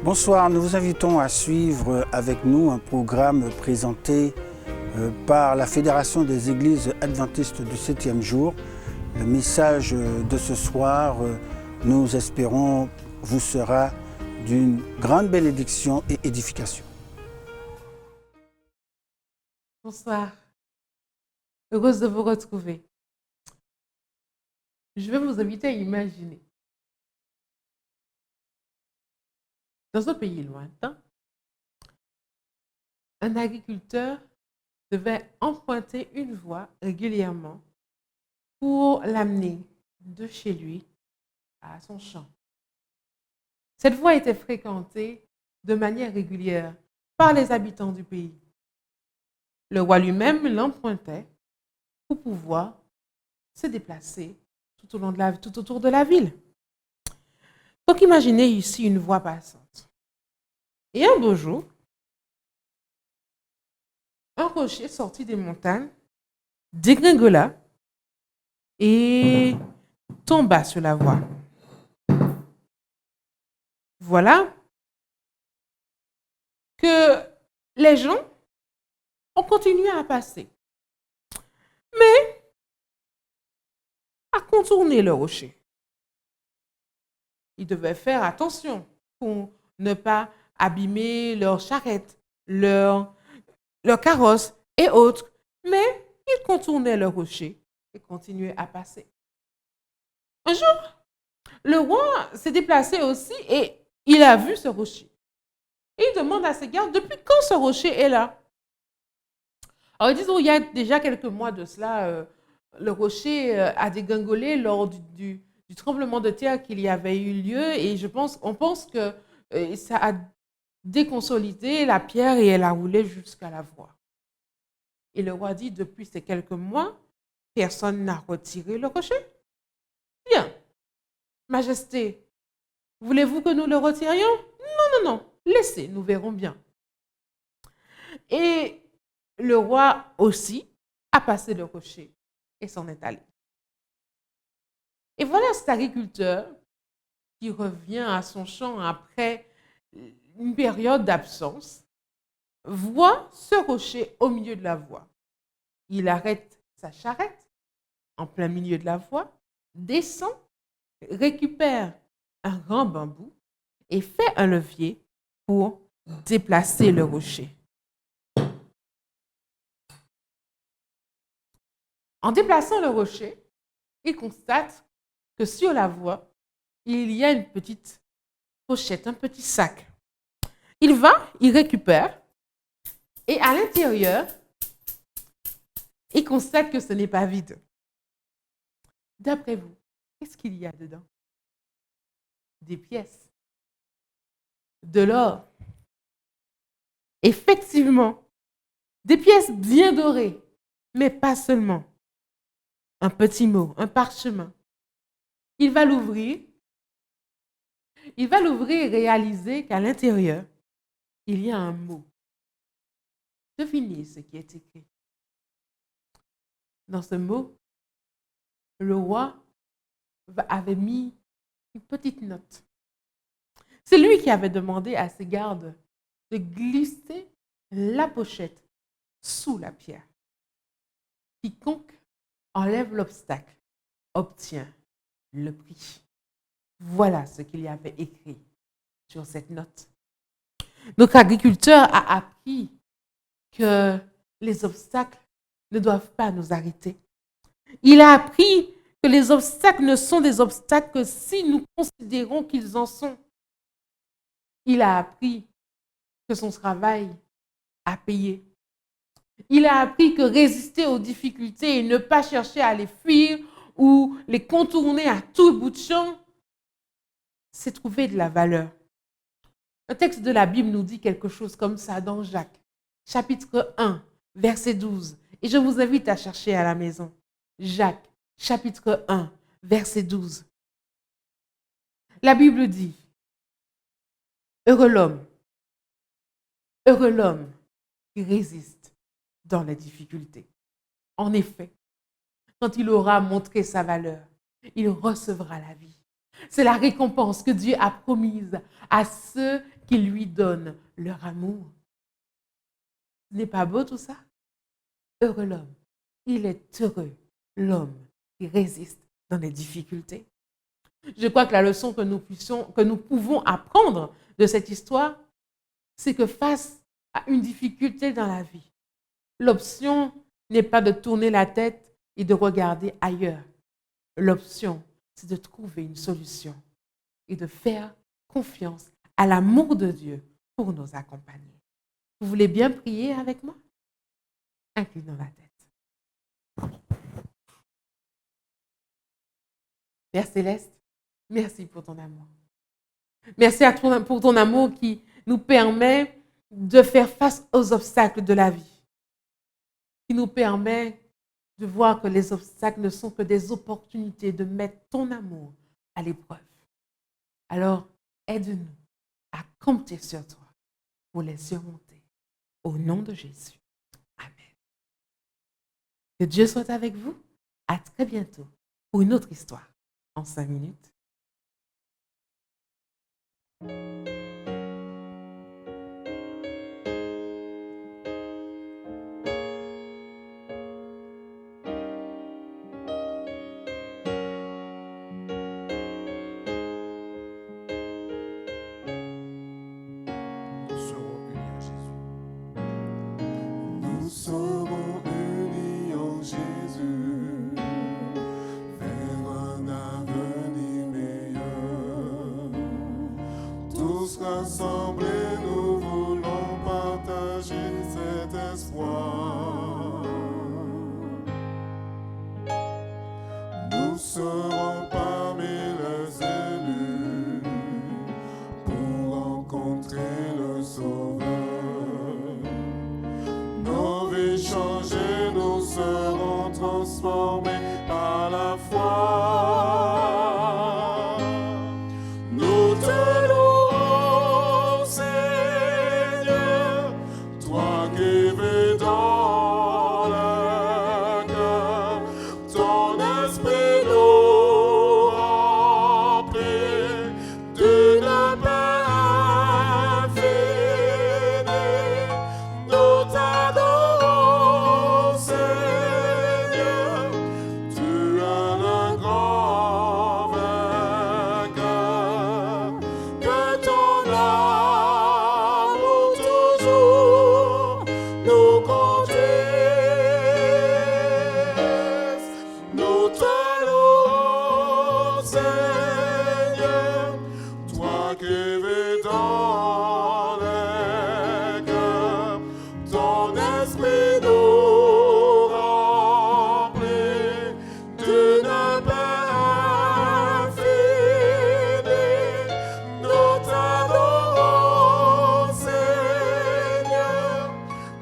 Bonsoir, nous vous invitons à suivre avec nous un programme présenté par la Fédération des Églises Adventistes du 7e jour. Le message de ce soir, nous espérons, vous sera d'une grande bénédiction et édification. Bonsoir, heureuse de vous retrouver. Je vais vous inviter à imaginer, dans un pays lointain, un agriculteur devait emprunter une voie régulièrement pour l'amener de chez lui à son champ. Cette voie était fréquentée de manière régulière par les habitants du pays. Le roi lui-même l'empruntait pour pouvoir se déplacer tout autour de la ville. Donc imaginez ici une voie passante. Et un beau jour, un rocher sorti des montagnes dégringola et tomba sur la voie. Voilà que les gens ont continué à passer, mais à contourner le rocher. Ils devaient faire attention pour ne pas abîmer leurs charrettes, leurs carrosses et autres, mais ils contournaient le rocher et continuaient à passer. Un jour, le roi s'est déplacé aussi et il a vu ce rocher. Et il demande à ses gardes, depuis quand ce rocher est là? Alors ils disent, il y a déjà quelques mois de cela, le rocher a dégringolé lors du tremblement de terre qu'il y avait eu lieu et on pense que ça a déconsolidé la pierre et elle a roulé jusqu'à la voie. Et le roi dit, depuis ces quelques mois, personne n'a retiré le rocher. Bien, Majesté, voulez-vous que nous le retirions? Non, laissez, nous verrons bien. Et le roi aussi a passé le rocher et s'en est allé. Et voilà cet agriculteur qui revient à son champ après une période d'absence, voit ce rocher au milieu de la voie. Il arrête sa charrette en plein milieu de la voie, descend, récupère un grand bambou et fait un levier pour déplacer le rocher. En déplaçant le rocher, il constate que sur la voie, il y a une petite pochette, un petit sac. Il va, il récupère, et à l'intérieur, il constate que ce n'est pas vide. D'après vous, qu'est-ce qu'il y a dedans? Des pièces, de l'or. Effectivement, des pièces bien dorées, mais pas seulement. Un petit mot, un parchemin. Il va l'ouvrir et réaliser qu'à l'intérieur, il y a un mot. Devinez ce qui est écrit. Dans ce mot, le roi avait mis une petite note. C'est lui qui avait demandé à ses gardes de glisser la pochette sous la pierre. Quiconque enlève l'obstacle obtient le prix. Voilà ce qu'il y avait écrit sur cette note. Notre agriculteur a appris que les obstacles ne doivent pas nous arrêter. Il a appris que les obstacles ne sont des obstacles que si nous considérons qu'ils en sont. Il a appris que son travail a payé. Il a appris que résister aux difficultés et ne pas chercher à les fuir ou les contourner à tout bout de champ, c'est trouver de la valeur. Un texte de la Bible nous dit quelque chose comme ça dans Jacques, chapitre 1, verset 12. Et je vous invite à chercher à la maison. Jacques, chapitre 1, verset 12. La Bible dit, heureux l'homme qui résiste dans les difficultés. En effet, quand il aura montré sa valeur, il recevra la vie. C'est la récompense que Dieu a promise à ceux qui lui donnent leur amour. Ce n'est pas beau tout ça? Heureux l'homme. Il est heureux, l'homme qui résiste dans les difficultés. Je crois que la leçon que nous pouvons apprendre de cette histoire, c'est que face à une difficulté dans la vie, l'option n'est pas de tourner la tête et de regarder ailleurs. L'option, c'est de trouver une solution et de faire confiance à l'amour de Dieu pour nous accompagner. Vous voulez bien prier avec moi? Inclinons la tête. Père Céleste, merci pour ton amour. Merci pour ton amour qui nous permet de faire face aux obstacles de la vie, qui nous permet de voir que les obstacles ne sont que des opportunités de mettre ton amour à l'épreuve. Alors, aide-nous à compter sur toi pour les surmonter. Au nom de Jésus. Amen. Que Dieu soit avec vous. À très bientôt pour une autre histoire en 5 minutes. Nous serons unis en Jésus vers un avenir meilleur. Tous rassemblés, nous voulons partager cet espoir. Nous serons parmi les élus pour rencontrer le Sauveur. Nos vies changées, nous serons transformés par la foi. Nous te louons, Seigneur, toi qui vis dans le cœur, ton esprit nous remplit d'une paix infinie. Nous t'adorons, Seigneur, tu es le grand vainqueur. Que ton amour toujours nous conduise. Nous te louons, Seigneur, toi qui vis dans les cœurs, ton esprit nous remplit d'une paix infinie. Nous t'adorons, Seigneur,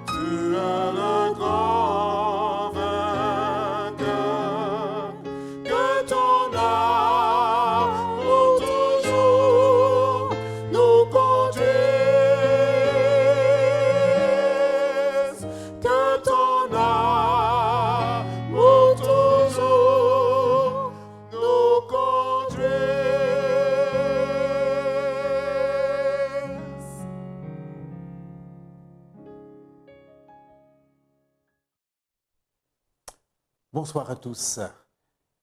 tu es le grand vainqueur. Que ton amour toujours nous conduise. Que ton amour toujours nous conduise. Bonsoir à tous.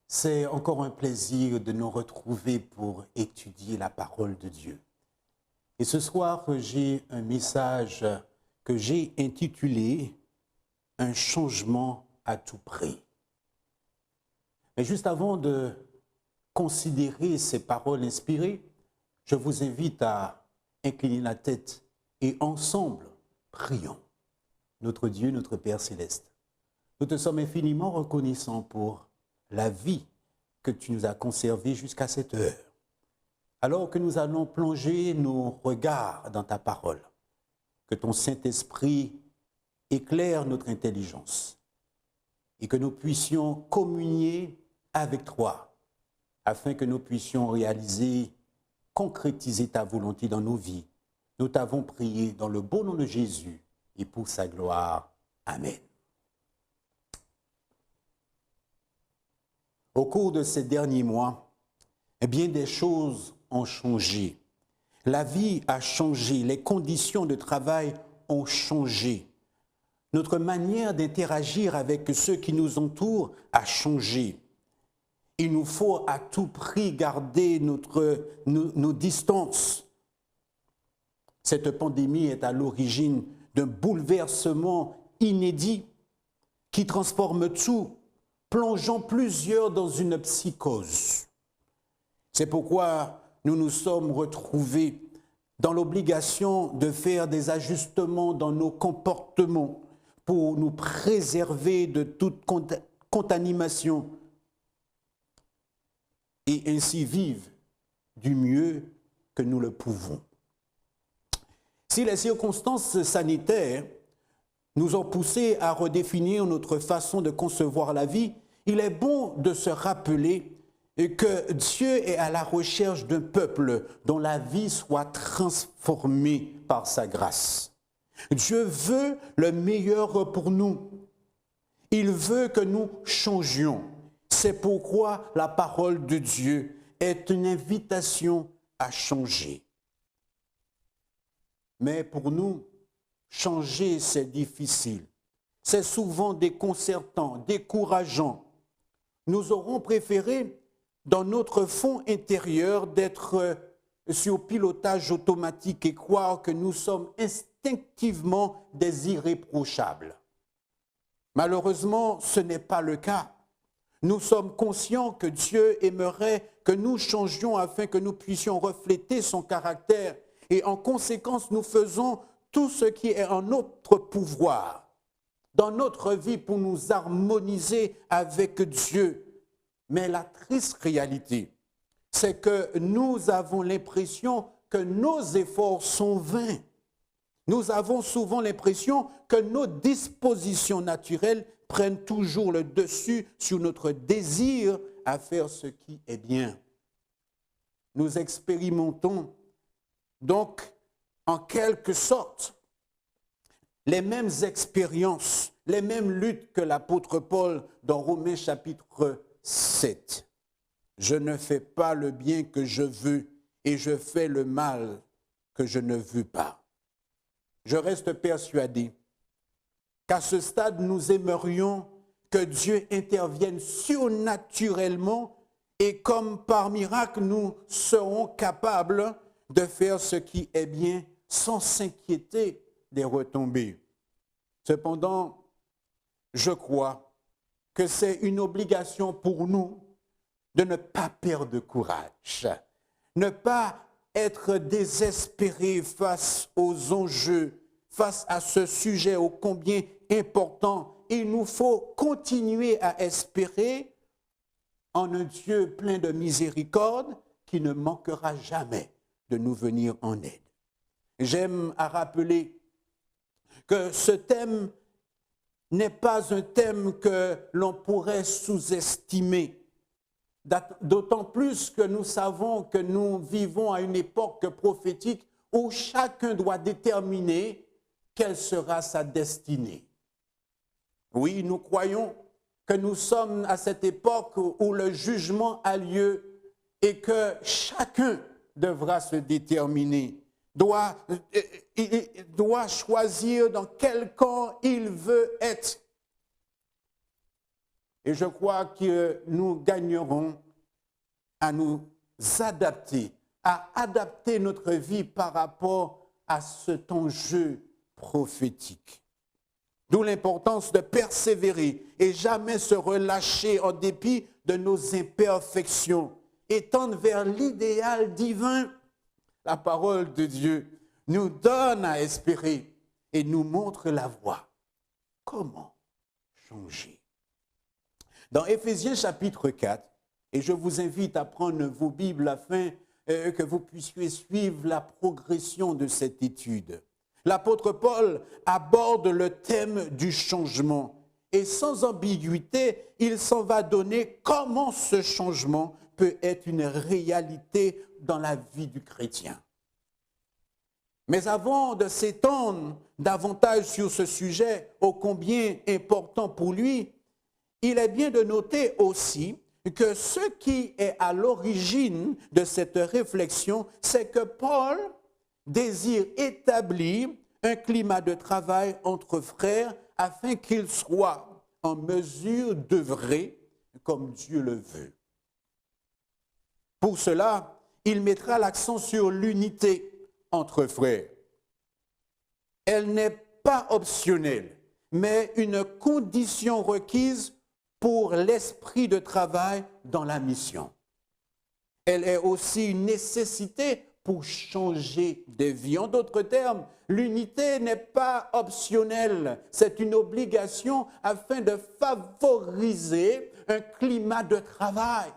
C'est encore un plaisir de nous retrouver pour étudier la parole de Dieu. Et ce soir, j'ai un message que j'ai intitulé « Un changement à tout prix ». Mais juste avant de considérer ces paroles inspirées, je vous invite à incliner la tête et ensemble, prions. Notre Dieu, notre Père céleste, nous te sommes infiniment reconnaissants pour la vie que tu nous as conservée jusqu'à cette heure. Alors que nous allons plonger nos regards dans ta parole, que ton Saint-Esprit éclaire notre intelligence et que nous puissions communier avec toi afin que nous puissions réaliser, concrétiser ta volonté dans nos vies. Nous t'avons prié dans le beau nom de Jésus et pour sa gloire. Amen. Au cours de ces derniers mois, bien des choses ont changé. La vie a changé, les conditions de travail ont changé. Notre manière d'interagir avec ceux qui nous entourent a changé. Il nous faut à tout prix garder nos distances. Cette pandémie est à l'origine d'un bouleversement inédit qui transforme tout, plongeant plusieurs dans une psychose. C'est pourquoi nous nous sommes retrouvés dans l'obligation de faire des ajustements dans nos comportements pour nous préserver de toute contamination et ainsi vivre du mieux que nous le pouvons. Si les circonstances sanitaires nous ont poussés à redéfinir notre façon de concevoir la vie, il est bon de se rappeler que Dieu est à la recherche d'un peuple dont la vie soit transformée par sa grâce. Dieu veut le meilleur pour nous. Il veut que nous changions. C'est pourquoi la parole de Dieu est une invitation à changer. Mais pour nous, changer, c'est difficile. C'est souvent déconcertant, décourageant. Nous aurons préféré, dans notre fond intérieur, d'être sur pilotage automatique et croire que nous sommes instinctivement des irréprochables. Malheureusement, ce n'est pas le cas. Nous sommes conscients que Dieu aimerait que nous changions afin que nous puissions refléter son caractère et en conséquence, nous faisons tout ce qui est en notre pouvoir dans notre vie pour nous harmoniser avec Dieu. Mais la triste réalité, c'est que nous avons l'impression que nos efforts sont vains. Nous avons souvent l'impression que nos dispositions naturelles prennent toujours le dessus sur notre désir à faire ce qui est bien. Nous expérimentons donc, en quelque sorte, les mêmes expériences, les mêmes luttes que l'apôtre Paul dans Romains chapitre 7. Je ne fais pas le bien que je veux et je fais le mal que je ne veux pas. Je reste persuadé qu'à ce stade, nous aimerions que Dieu intervienne surnaturellement et comme par miracle, nous serons capables de faire ce qui est bien sans s'inquiéter des retombées. Cependant, je crois que c'est une obligation pour nous de ne pas perdre courage, ne pas être désespéré face aux enjeux, face à ce sujet ô combien important. Il nous faut continuer à espérer en un Dieu plein de miséricorde qui ne manquera jamais de nous venir en aide. J'aime à rappeler que ce thème n'est pas un thème que l'on pourrait sous-estimer, d'autant plus que nous savons que nous vivons à une époque prophétique où chacun doit déterminer quelle sera sa destinée. Oui, nous croyons que nous sommes à cette époque où le jugement a lieu et que chacun devra se déterminer, doit choisir dans quel camp il veut être. Et je crois que nous gagnerons à nous adapter, à adapter notre vie par rapport à cet enjeu prophétique. D'où l'importance de persévérer et jamais se relâcher en dépit de nos imperfections et tendre vers l'idéal divin. La parole de Dieu nous donne à espérer et nous montre la voie. Comment changer? Dans Éphésiens chapitre 4, et je vous invite à prendre vos Bibles afin que vous puissiez suivre la progression de cette étude. L'apôtre Paul aborde le thème du changement et sans ambiguïté, il s'en va donner comment ce changement peut être une réalité dans la vie du chrétien. Mais avant de s'étendre davantage sur ce sujet ô combien important pour lui, il est bien de noter aussi que ce qui est à l'origine de cette réflexion, c'est que Paul désire établir un climat de travail entre frères afin qu'ils soient en mesure d'œuvrer comme Dieu le veut. Pour cela, il mettra l'accent sur l'unité entre frères. Elle n'est pas optionnelle, mais une condition requise pour l'esprit de travail dans la mission. Elle est aussi une nécessité pour changer de vie. En d'autres termes, l'unité n'est pas optionnelle, c'est une obligation afin de favoriser un climat de travail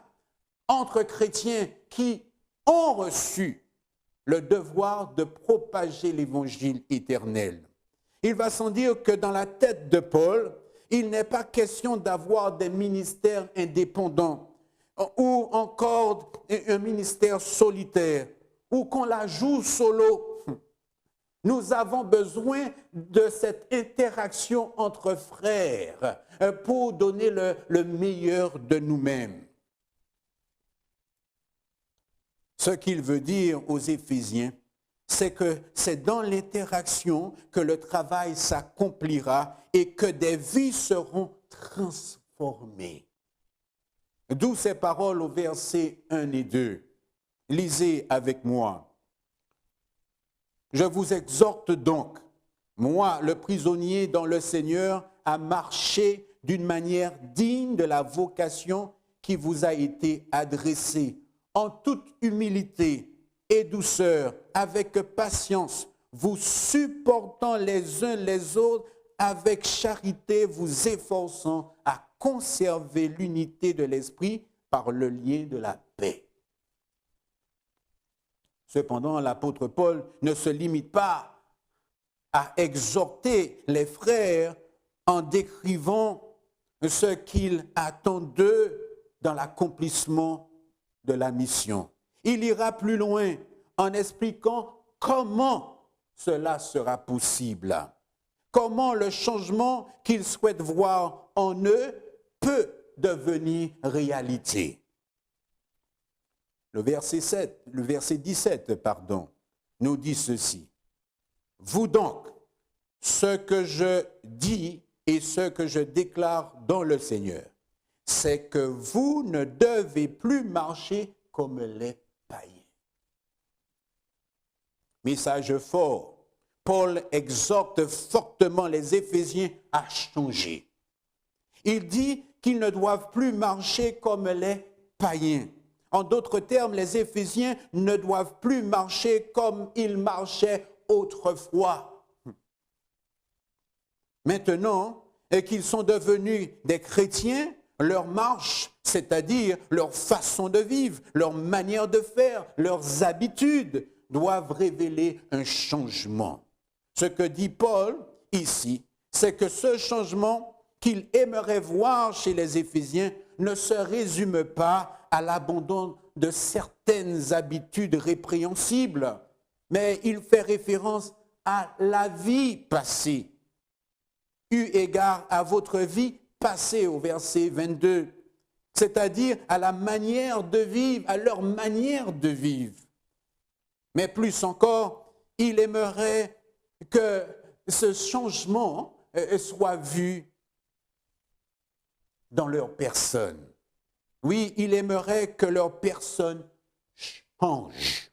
entre chrétiens qui ont reçu le devoir de propager l'évangile éternel. Il va sans dire que dans la tête de Paul, il n'est pas question d'avoir des ministères indépendants ou encore un ministère solitaire ou qu'on la joue solo. Nous avons besoin de cette interaction entre frères pour donner le meilleur de nous-mêmes. Ce qu'il veut dire aux Éphésiens, c'est que c'est dans l'interaction que le travail s'accomplira et que des vies seront transformées. D'où ces paroles au verset 1 et 2. Lisez avec moi. Je vous exhorte donc, moi, le prisonnier dans le Seigneur, à marcher d'une manière digne de la vocation qui vous a été adressée, en toute humilité et douceur, avec patience, vous supportant les uns les autres, avec charité, vous efforçant à conserver l'unité de l'esprit par le lien de la paix. Cependant, l'apôtre Paul ne se limite pas à exhorter les frères en décrivant ce qu'il attend d'eux dans l'accomplissement de la mission. Il ira plus loin en expliquant comment cela sera possible, comment le changement qu'il souhaite voir en eux peut devenir réalité. Le verset 17, nous dit ceci. Vous donc, ce que je dis et ce que je déclare dans le Seigneur, c'est que vous ne devez plus marcher comme les païens. Message fort. Paul exhorte fortement les Éphésiens à changer. Il dit qu'ils ne doivent plus marcher comme les païens. En d'autres termes, les Éphésiens ne doivent plus marcher comme ils marchaient autrefois. Maintenant qu'ils sont devenus des chrétiens, leur marche, c'est-à-dire leur façon de vivre, leur manière de faire, leurs habitudes, doivent révéler un changement. Ce que dit Paul ici, c'est que ce changement qu'il aimerait voir chez les Éphésiens ne se résume pas à l'abandon de certaines habitudes répréhensibles, mais il fait référence à la vie passée. Eu égard à votre vie passée au verset 22, c'est-à-dire à la manière de vivre, à leur manière de vivre. Mais plus encore, il aimerait que ce changement soit vu dans leur personne. Oui, il aimerait que leur personne change.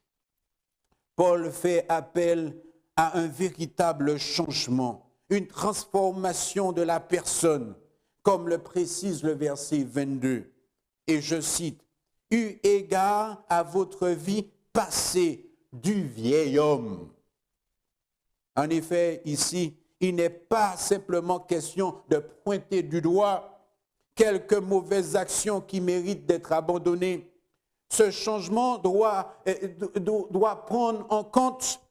Paul fait appel à un véritable changement, une transformation de la personne, comme le précise le verset 22. Et je cite, « Eu égard à votre vie passée du vieil homme ». En effet, ici, il n'est pas simplement question de pointer du doigt quelques mauvaises actions qui méritent d'être abandonnées. Ce changement doit prendre en compte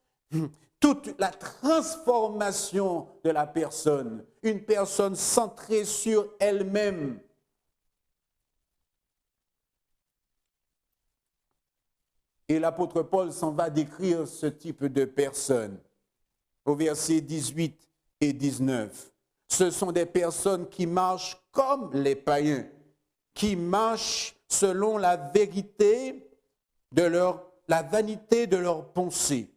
toute la transformation de la personne, une personne centrée sur elle-même. Et l'apôtre Paul s'en va décrire ce type de personne. Au verset 18 et 19, ce sont des personnes qui marchent comme les païens, qui marchent selon la vérité la vanité de leurs pensées.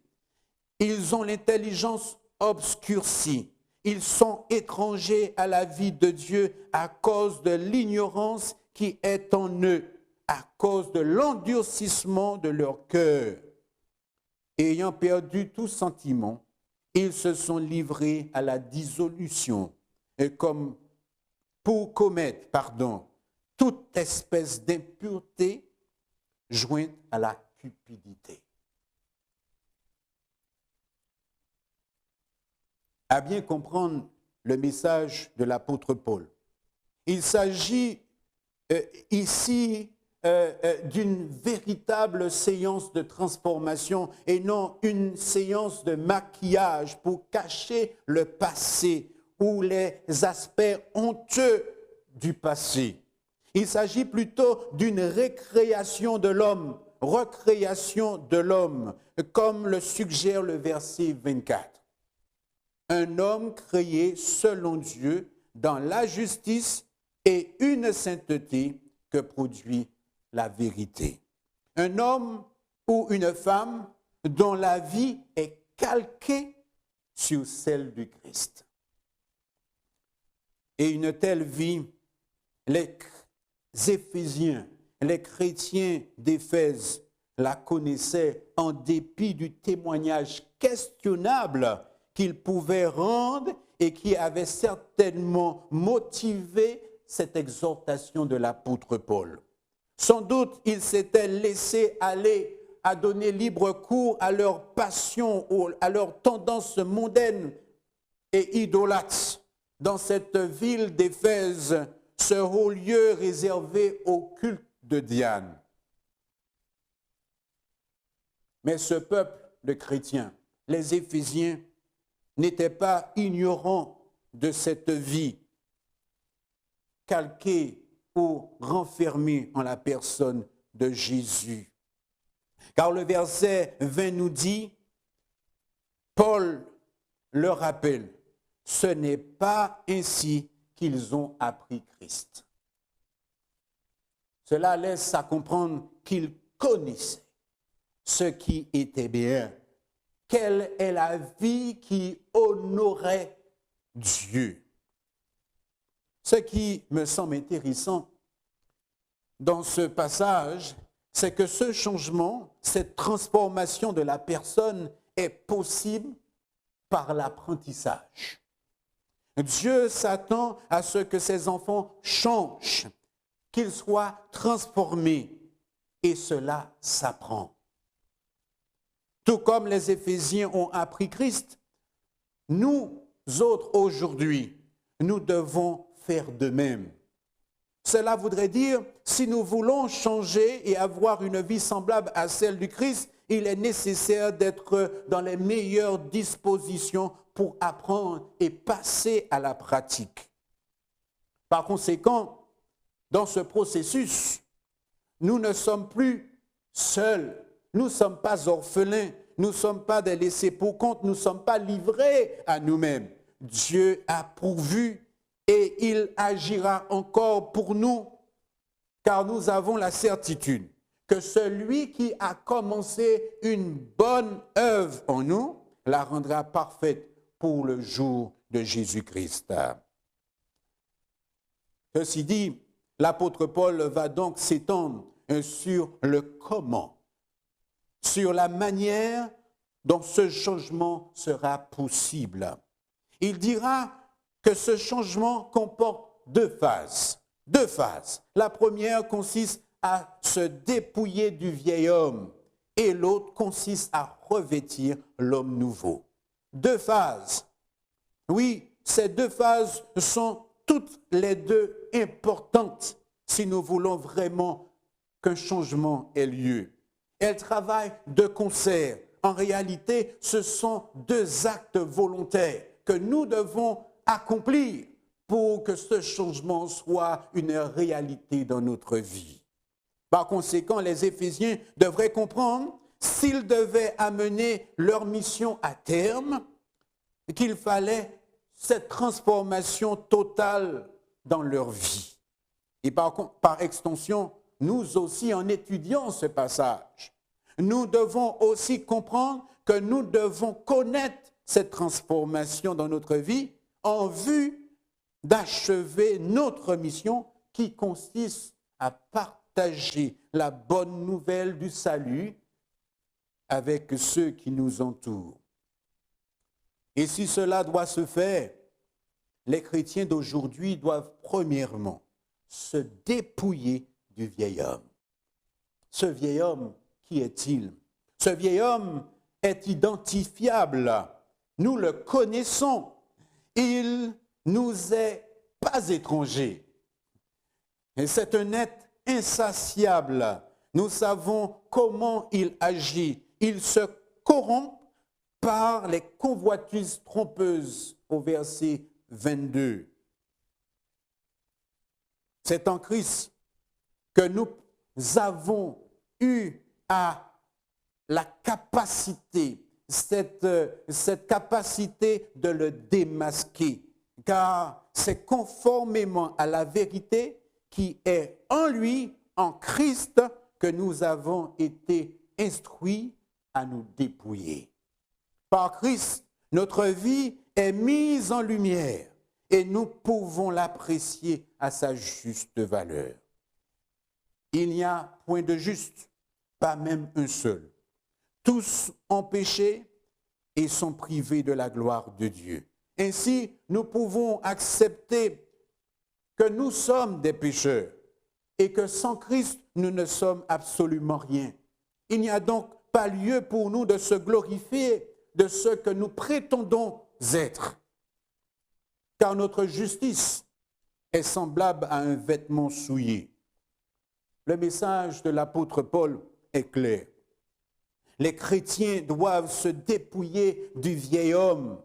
Ils ont l'intelligence obscurcie. Ils sont étrangers à la vie de Dieu à cause de l'ignorance qui est en eux, à cause de l'endurcissement de leur cœur. Ayant perdu tout sentiment, ils se sont livrés à la dissolution et comme pour commettre, toute espèce d'impureté jointe à la cupidité. À bien comprendre le message de l'apôtre Paul, il s'agit ici d'une véritable séance de transformation et non une séance de maquillage pour cacher le passé ou les aspects honteux du passé. Il s'agit plutôt d'une recréation de l'homme, comme le suggère le verset 24. Un homme créé selon Dieu dans la justice et une sainteté que produit la vérité. Un homme ou une femme dont la vie est calquée sur celle du Christ. Et une telle vie, les Éphésiens, les chrétiens d'Éphèse la connaissaient en dépit du témoignage questionnable qu'ils pouvaient rendre et qui avait certainement motivé cette exhortation de l'apôtre Paul. Sans doute, ils s'étaient laissés aller à donner libre cours à leur passion ou à leur tendance mondaine et idolâtre dans cette ville d'Éphèse, ce haut lieu réservé au culte de Diane. Mais ce peuple de chrétiens, les Éphésiens, n'étaient pas ignorants de cette vie calquée ou renfermée en la personne de Jésus. Car le verset 20 nous dit, Paul le rappelle, ce n'est pas ainsi qu'ils ont appris Christ. Cela laisse à comprendre qu'ils connaissaient ce qui était bien. Quelle est la vie qui honorait Dieu? Ce qui me semble intéressant dans ce passage, c'est que ce changement, cette transformation de la personne est possible par l'apprentissage. Dieu s'attend à ce que ses enfants changent, qu'ils soient transformés, et cela s'apprend. Tout comme les Éphésiens ont appris Christ, nous autres aujourd'hui, nous devons faire de même. Cela voudrait dire, si nous voulons changer et avoir une vie semblable à celle du Christ, il est nécessaire d'être dans les meilleures dispositions pour apprendre et passer à la pratique. Par conséquent, dans ce processus, nous ne sommes plus seuls, nous ne sommes pas orphelins, nous ne sommes pas des laissés pour compte, nous ne sommes pas livrés à nous-mêmes. Dieu a pourvu et il agira encore pour nous, car nous avons la certitude que celui qui a commencé une bonne œuvre en nous la rendra parfaite pour le jour de Jésus-Christ. Ceci dit, l'apôtre Paul va donc s'étendre sur le comment, sur la manière dont ce changement sera possible. Il dira que ce changement comporte deux phases. La première consiste à se dépouiller du vieil homme et l'autre consiste à revêtir l'homme nouveau. Deux phases. Oui, ces deux phases sont toutes les deux importantes si nous voulons vraiment qu'un changement ait lieu. Elles travaillent de concert. En réalité, ce sont deux actes volontaires que nous devons accomplir pour que ce changement soit une réalité dans notre vie. Par conséquent, les Éphésiens devraient comprendre, s'ils devaient amener leur mission à terme, qu'il fallait cette transformation totale dans leur vie. Et par extension, nous aussi, en étudiant ce passage, nous devons aussi comprendre que nous devons connaître cette transformation dans notre vie en vue d'achever notre mission qui consiste à partager la bonne nouvelle du salut avec ceux qui nous entourent. Et si cela doit se faire, les chrétiens d'aujourd'hui doivent premièrement se dépouiller du vieil homme. Ce vieil homme, qui est-il? Ce vieil homme est identifiable. Nous le connaissons. Il nous est pas étranger. Et c'est un être insatiable. Nous savons comment il agit. Il se corrompt par les convoitises trompeuses au verset 22. C'est en Christ que nous avons eu la capacité, cette capacité de le démasquer, car c'est conformément à la vérité qui est en lui, en Christ, que nous avons été instruits à nous dépouiller. Par Christ, notre vie est mise en lumière et nous pouvons l'apprécier à sa juste valeur. Il n'y a point de juste, pas même un seul. Tous ont péché et sont privés de la gloire de Dieu. Ainsi, nous pouvons accepter que nous sommes des pécheurs et que sans Christ, nous ne sommes absolument rien. Il n'y a donc pas lieu pour nous de se glorifier de ce que nous prétendons être. Car notre justice est semblable à un vêtement souillé. Le message de l'apôtre Paul est clair. Les chrétiens doivent se dépouiller du vieil homme,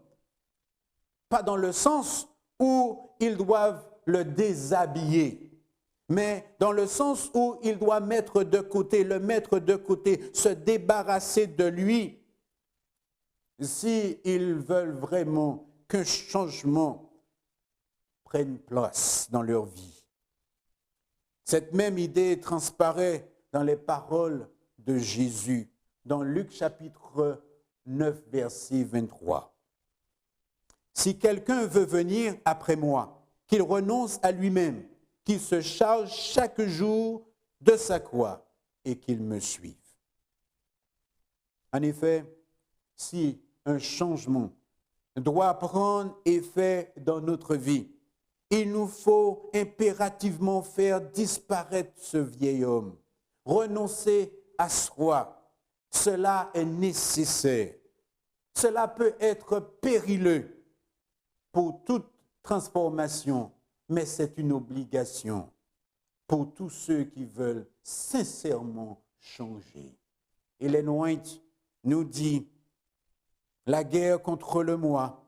pas dans le sens où ils doivent le déshabiller, mais dans le sens où ils doivent le mettre de côté, se débarrasser de lui, s'ils veulent vraiment qu'un changement prenne place dans leur vie. Cette même idée transparaît dans les paroles de Jésus, dans Luc chapitre 9, verset 23. Si quelqu'un veut venir après moi, qu'il renonce à lui-même, qu'il se charge chaque jour de sa croix et qu'il me suive. En effet, si un changement doit prendre effet dans notre vie, il nous faut impérativement faire disparaître ce vieil homme, renoncer à soi. Cela est nécessaire. Cela peut être périlleux pour toute transformation, mais c'est une obligation pour tous ceux qui veulent sincèrement changer. Ellen White nous dit, la guerre contre le moi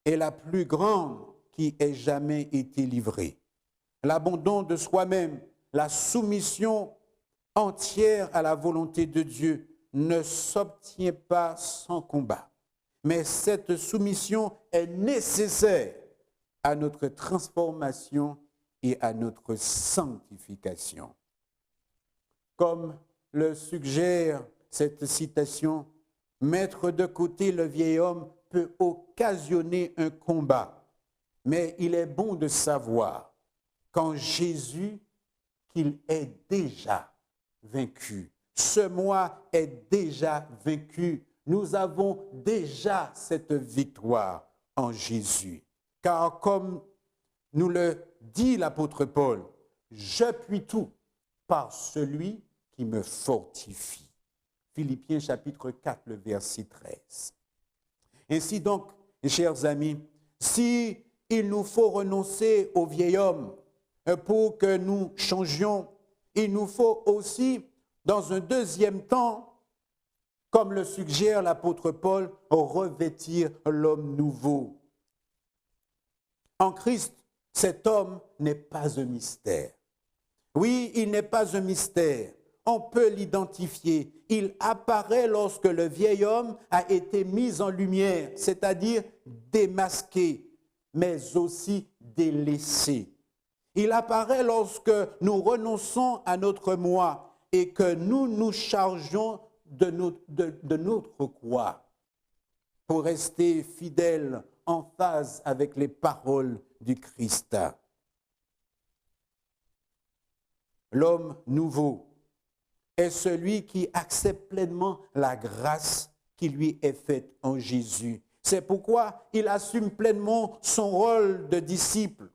est la plus grande qui ait jamais été livrée. L'abandon de soi-même, la soumission entière à la volonté de Dieu ne s'obtient pas sans combat. Mais cette soumission est nécessaire à notre transformation et à notre sanctification. Comme le suggère cette citation, mettre de côté le vieil homme peut occasionner un combat, mais il est bon de savoir qu'en Jésus, qu'il est déjà vaincu. Ce moi est déjà vaincu. Nous avons déjà cette victoire en Jésus. Car comme nous le dit l'apôtre Paul, je puis tout par celui qui me fortifie. Philippiens chapitre 4, le verset 13. Ainsi donc, chers amis, si il nous faut renoncer au vieil homme pour que nous changions, il nous faut aussi, dans un deuxième temps, comme le suggère l'apôtre Paul, revêtir l'homme nouveau. En Christ, cet homme n'est pas un mystère. Oui, il n'est pas un mystère. On peut l'identifier. Il apparaît lorsque le vieil homme a été mis en lumière, c'est-à-dire démasqué, mais aussi délaissé. Il apparaît lorsque nous renonçons à notre moi et que nous nous chargeons de notre croix pour rester fidèles en phase avec les paroles du Christ. L'homme nouveau est celui qui accepte pleinement la grâce qui lui est faite en Jésus. C'est pourquoi il assume pleinement son rôle de disciple.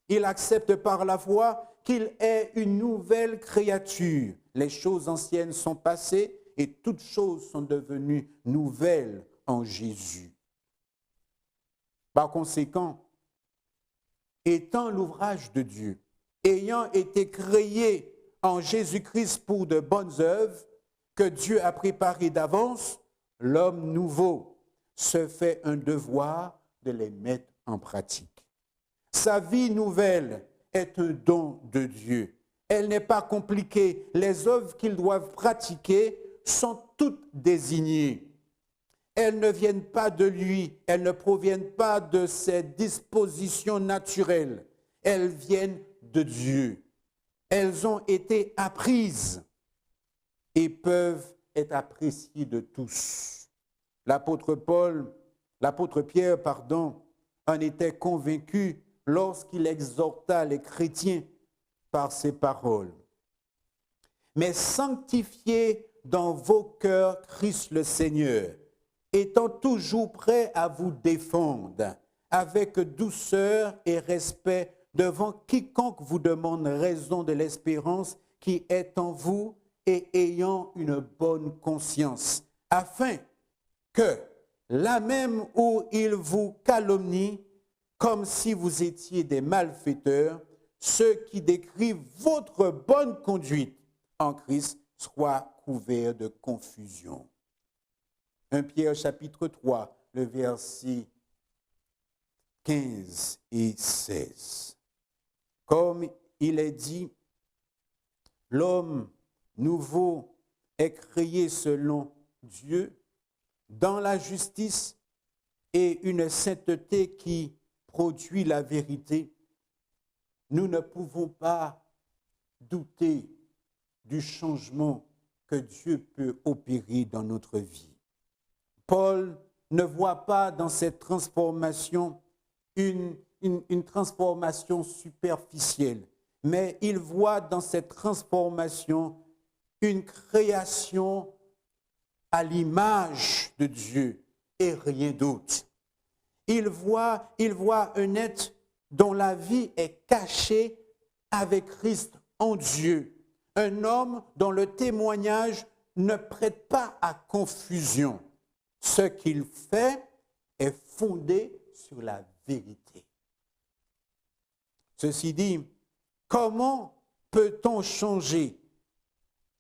Il accepte par la foi qu'il est une nouvelle créature. Les choses anciennes sont passées et toutes choses sont devenues nouvelles en Jésus. Par conséquent, étant l'ouvrage de Dieu, ayant été créé en Jésus-Christ pour de bonnes œuvres que Dieu a préparées d'avance, l'homme nouveau se fait un devoir de les mettre en pratique. Sa vie nouvelle est un don de Dieu. Elle n'est pas compliquée. Les œuvres qu'ils doivent pratiquer sont toutes désignées. Elles ne viennent pas de lui, elles ne proviennent pas de ses dispositions naturelles. Elles viennent de Dieu. Elles ont été apprises et peuvent être appréciées de tous. L'apôtre Pierre, en était convaincu lorsqu'il exhorta les chrétiens par ces paroles. Mais sanctifiez dans vos cœurs Christ le Seigneur, étant toujours prêt à vous défendre avec douceur et respect devant quiconque vous demande raison de l'espérance qui est en vous et ayant une bonne conscience, afin que, là même où il vous calomnie, comme si vous étiez des malfaiteurs, ceux qui décrivent votre bonne conduite en Christ soient couverts de confusion. 1 Pierre chapitre 3, le verset 15 et 16. Comme il est dit, l'homme nouveau est créé selon Dieu dans la justice et une sainteté qui produit la vérité. Nous ne pouvons pas douter du changement que Dieu peut opérer dans notre vie. Paul ne voit pas dans cette transformation une transformation superficielle, mais il voit dans cette transformation une création à l'image de Dieu et rien d'autre. Il voit un être dont la vie est cachée avec Christ en Dieu, un homme dont le témoignage ne prête pas à confusion. Ce qu'il fait est fondé sur la vérité. Ceci dit, comment peut-on changer,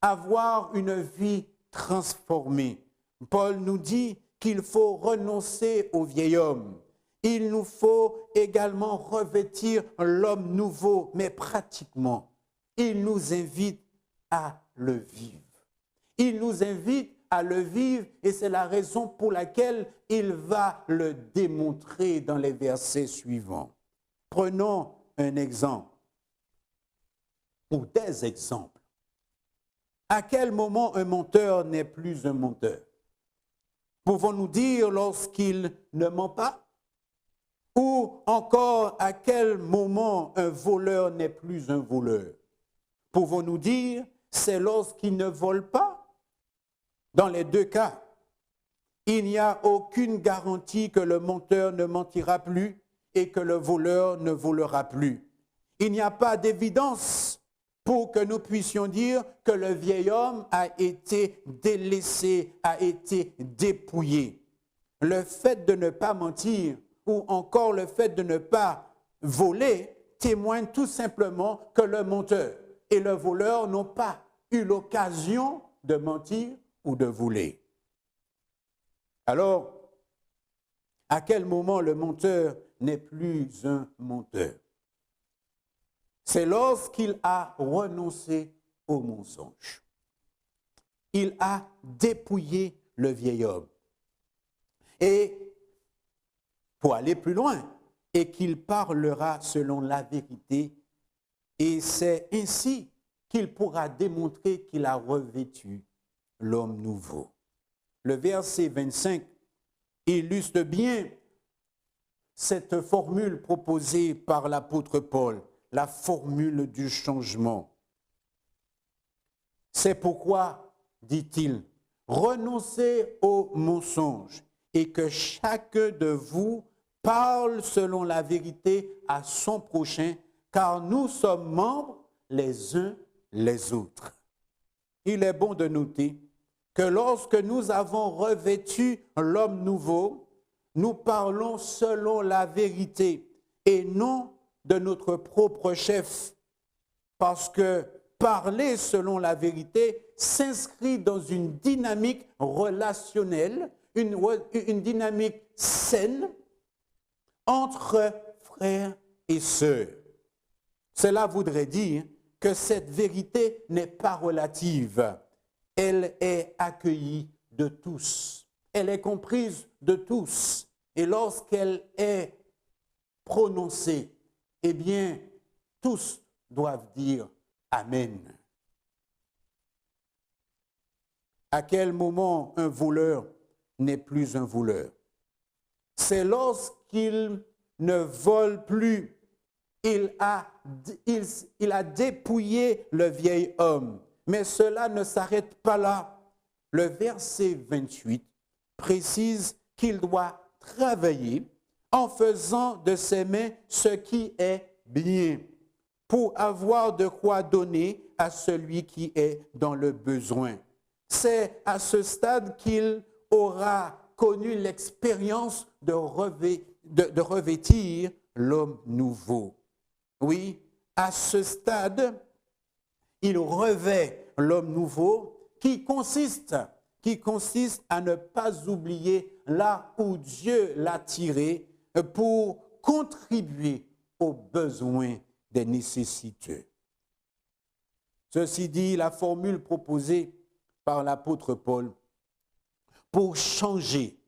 avoir une vie transformée? Paul nous dit qu'il faut renoncer au vieil homme. Il nous faut également revêtir l'homme nouveau, mais pratiquement, il nous invite à le vivre. Il nous invite à le vivre et c'est la raison pour laquelle il va le démontrer dans les versets suivants. Prenons un exemple ou des exemples. À quel moment un menteur n'est plus un menteur? Pouvons-nous dire lorsqu'il ne ment pas? Ou encore à quel moment un voleur n'est plus un voleur? Pouvons-nous dire c'est lorsqu'il ne vole pas? Dans les deux cas, il n'y a aucune garantie que le menteur ne mentira plus et que le voleur ne volera plus. Il n'y a pas d'évidence pour que nous puissions dire que le vieil homme a été délaissé, a été dépouillé. Le fait de ne pas mentir ou encore le fait de ne pas voler témoigne tout simplement que le menteur et le voleur n'ont pas eu l'occasion de mentir ou de voler. Alors, à quel moment le menteur n'est plus un menteur? C'est lorsqu'il a renoncé au mensonge. Il a dépouillé le vieil homme. Et pour aller plus loin, et qu'il parlera selon la vérité Et c'est ainsi qu'il pourra démontrer qu'il a revêtu l'homme nouveau. Le verset 25 illustre bien cette formule proposée par l'apôtre Paul, la formule du changement. C'est pourquoi, dit-il, renoncez aux mensonges et que chacun de vous parle selon la vérité à son prochain, car nous sommes membres les uns les autres. Il est bon de noter que lorsque nous avons revêtu l'homme nouveau, nous parlons selon la vérité et non de notre propre chef, parce que parler selon la vérité s'inscrit dans une dynamique relationnelle, une dynamique saine entre frères et sœurs. Cela voudrait dire que cette vérité n'est pas relative, elle est accueillie de tous, elle est comprise de tous, et lorsqu'elle est prononcée, eh bien, tous doivent dire Amen. À quel moment un voleur n'est plus un voleur? C'est lorsqu'il ne vole plus. Il a dépouillé le vieil homme. Mais cela ne s'arrête pas là. Le verset 28 précise qu'il doit travailler en faisant de ses mains ce qui est bien, pour avoir de quoi donner à celui qui est dans le besoin. C'est à ce stade qu'il aura connu l'expérience de revêtir l'homme nouveau. Oui, à ce stade, il revêt l'homme nouveau qui consiste à ne pas oublier là où Dieu l'a tiré pour contribuer aux besoins des nécessiteux. Ceci dit, la formule proposée par l'apôtre Paul pour changer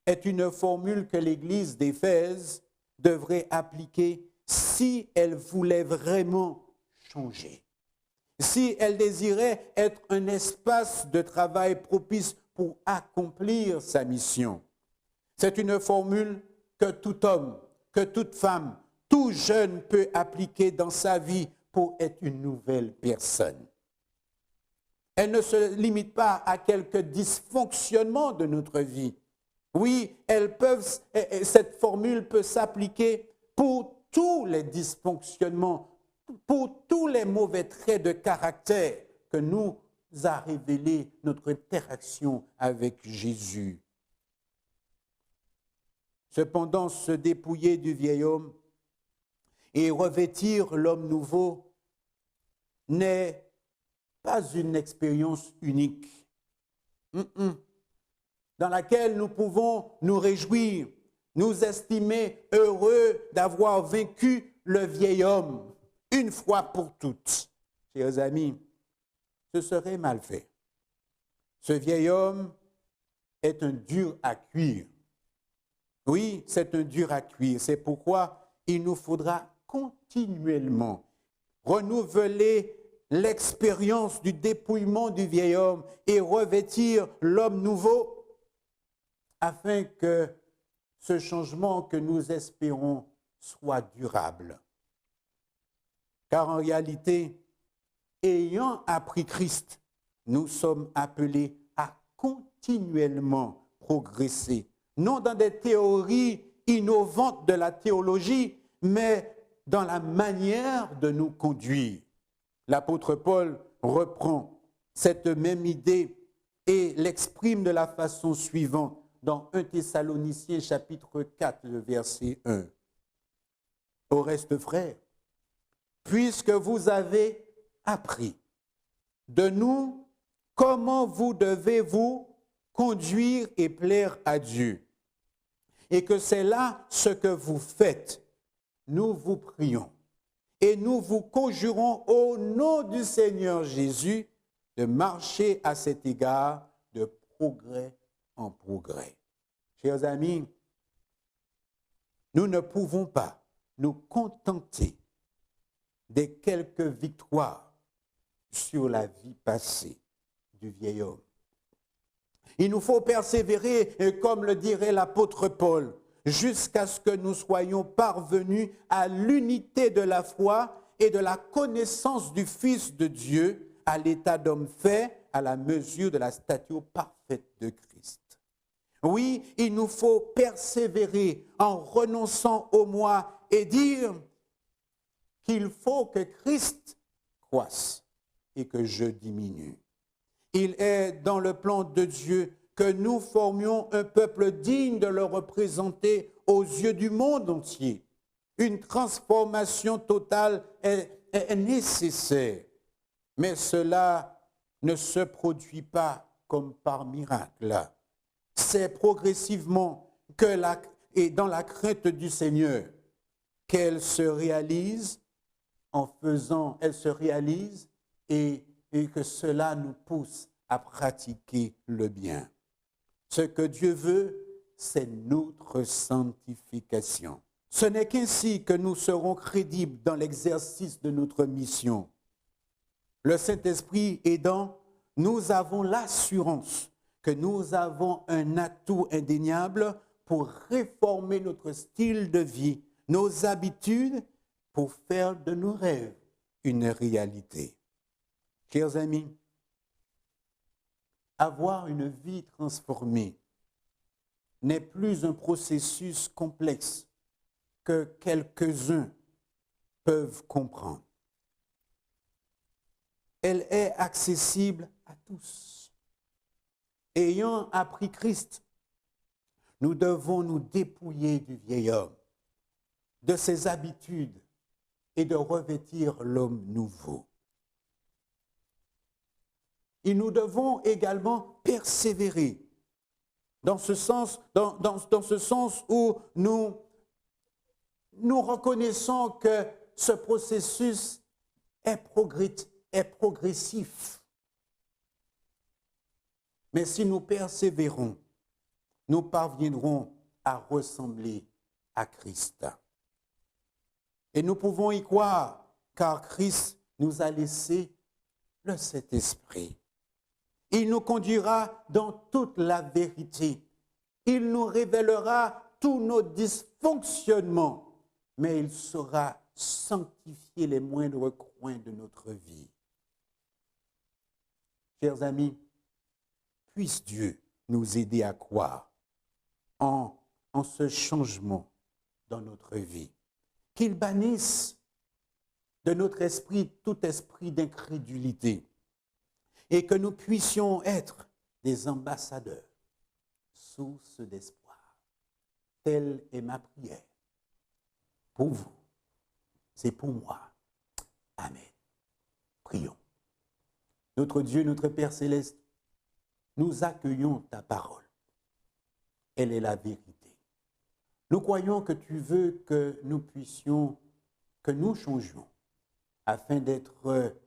est une formule que l'Église d'Éphèse devrait appliquer si elle voulait vraiment changer, si elle désirait être un espace de travail propice pour accomplir sa mission. C'est une formule que tout homme, que toute femme, tout jeune peut appliquer dans sa vie pour être une nouvelle personne. Elle ne se limite pas à quelques dysfonctionnements de notre vie. Oui, cette formule peut s'appliquer pour tous les dysfonctionnements, pour tous les mauvais traits de caractère que nous a révélé notre interaction avec Jésus. Cependant, se dépouiller du vieil homme et revêtir l'homme nouveau n'est pas une expérience unique, dans laquelle nous pouvons nous réjouir, nous estimer heureux d'avoir vaincu le vieil homme une fois pour toutes. Chers amis, ce serait mal fait. Ce vieil homme est un dur à cuire. Oui, c'est un dur à cuire. C'est pourquoi il nous faudra continuellement renouveler l'expérience du dépouillement du vieil homme et revêtir l'homme nouveau afin que ce changement que nous espérons soit durable. Car en réalité, ayant appris Christ, nous sommes appelés à continuellement progresser, non dans des théories innovantes de la théologie, mais dans la manière de nous conduire. L'apôtre Paul reprend cette même idée et l'exprime de la façon suivante dans 1 Thessaloniciens chapitre 4, le verset 1. Au reste, frères, puisque vous avez appris de nous comment vous devez vous conduire et plaire à Dieu, et que c'est là ce que vous faites, nous vous prions et nous vous conjurons au nom du Seigneur Jésus de marcher à cet égard de progrès en progrès. Chers amis, nous ne pouvons pas nous contenter des quelques victoires sur la vie passée du vieil homme. Il nous faut persévérer, comme le dirait l'apôtre Paul, jusqu'à ce que nous soyons parvenus à l'unité de la foi et de la connaissance du Fils de Dieu, à l'état d'homme fait, à la mesure de la stature parfaite de Christ. Oui, il nous faut persévérer en renonçant au moi et dire qu'il faut que Christ croisse et que je diminue. Il est dans le plan de Dieu que nous formions un peuple digne de le représenter aux yeux du monde entier. Une transformation totale est nécessaire, mais cela ne se produit pas comme par miracle. C'est progressivement et dans la crainte du Seigneur qu'elle se réalise et que cela nous pousse à pratiquer le bien. Ce que Dieu veut, c'est notre sanctification. Ce n'est qu'ainsi que nous serons crédibles dans l'exercice de notre mission. Le Saint-Esprit aidant, nous avons l'assurance que nous avons un atout indéniable pour réformer notre style de vie, nos habitudes, pour faire de nos rêves une réalité. Chers amis, avoir une vie transformée n'est plus un processus complexe que quelques-uns peuvent comprendre. Elle est accessible à tous. Ayant appris Christ, nous devons nous dépouiller du vieil homme, de ses habitudes et de revêtir l'homme nouveau. Et nous devons également persévérer dans ce sens où nous reconnaissons que ce processus est progressif. Mais si nous persévérons, nous parviendrons à ressembler à Christ. Et nous pouvons y croire, car Christ nous a laissé le Saint-Esprit. Il nous conduira dans toute la vérité. Il nous révélera tous nos dysfonctionnements, mais il saura sanctifier les moindres coins de notre vie. Chers amis, puisse Dieu nous aider à croire en ce changement dans notre vie. Qu'il bannisse de notre esprit tout esprit d'incrédulité et que nous puissions être des ambassadeurs, source d'espoir. Telle est ma prière pour vous, c'est pour moi. Amen. Prions. Notre Dieu, notre Père céleste, nous accueillons ta parole. Elle est la vérité. Nous croyons que tu veux que nous changions afin d'être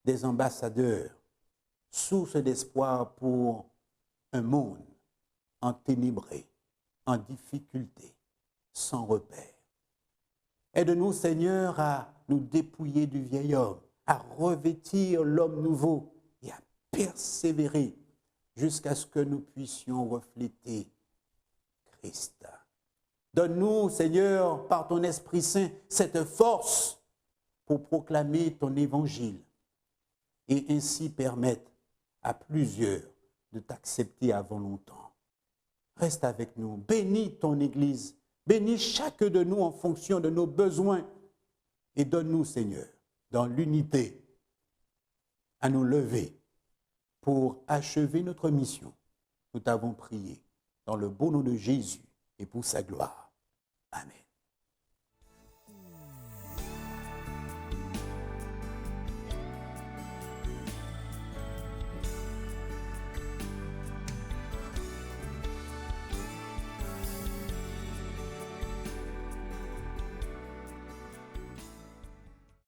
des ambassadeurs, source d'espoir pour un monde enténébré, en difficulté, sans repère. Aide-nous, Seigneur, à nous dépouiller du vieil homme, à revêtir l'homme nouveau et à persévérer jusqu'à ce que nous puissions refléter Christ. Donne-nous, Seigneur, par ton Esprit Saint, cette force pour proclamer ton évangile et ainsi permettre à plusieurs de t'accepter avant longtemps. Reste avec nous, bénis ton Église, bénis chacun de nous en fonction de nos besoins et donne-nous, Seigneur, dans l'unité, à nous lever pour achever notre mission. Nous t'avons prié dans le beau nom de Jésus et pour sa gloire. Amen.